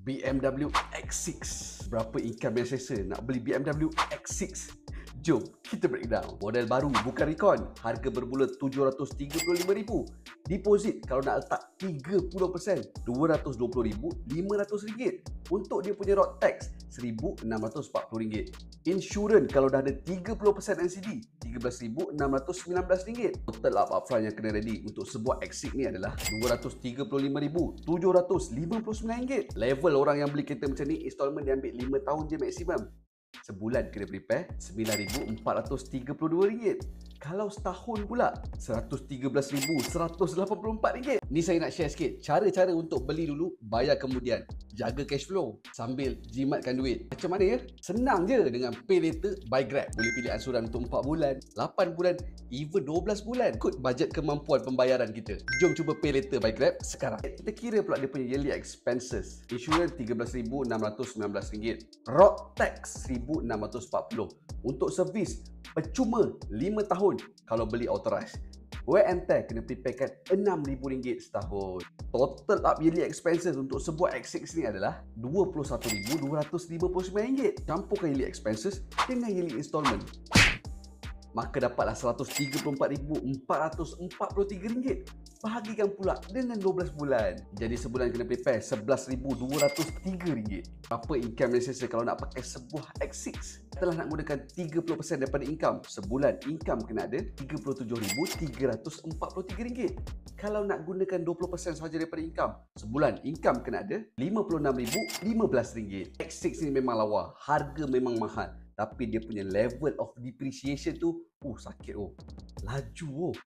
BMW X6. Berapa income yang selesa nak beli BMW X6? Jom kita breakdown. Model baru bukan recon. Harga bermula RM735,000. Deposit kalau nak letak 30% RM220,500. Untuk dia punya road tax RM1,640. Insurans kalau dah ada 30% NCD RM13,619. Total upfront yang kena ready untuk sebuah X6 ni adalah RM235,759. Level orang yang beli kereta macam ni, installment dia ambil 5 tahun je maksimum. Sebulan kena prepare RM9,432. Kalau setahun pula RM113,184. Ni saya nak share sikit cara-cara untuk beli dulu, bayar kemudian. Jaga cash flow sambil jimatkan duit. Macam mana ya? Senang je dengan pay later by Grab. Boleh pilih ansuran untuk 4 bulan, 8 bulan, even 12 bulan. Ikut bajet kemampuan pembayaran kita. Jom cuba pay later by Grab sekarang. Kita kira pula dia punya yearly expenses. Insurans RM13,619. Road tax RM1,640. Untuk servis percuma 5 tahun kalau beli authorized. Wear and tear kena preparekan RM6,000 setahun. Total up yearly expenses untuk sebuah X6 ni adalah RM21,259. Campurkan yearly expenses dengan yearly installment, maka dapatlah RM134,443. Bahagikan pula dengan 12 bulan. Jadi sebulan kena prepare RM11,203. Berapa income yang selesa kalau nak pakai sebuah X6? Setelah nak gunakan 30% daripada income, sebulan income kena ada RM37,343. Kalau nak gunakan 20% sahaja daripada income, sebulan income kena ada RM56,015. X6 ni memang lawa, harga memang mahal, tapi dia punya level of depreciation tu sakit laju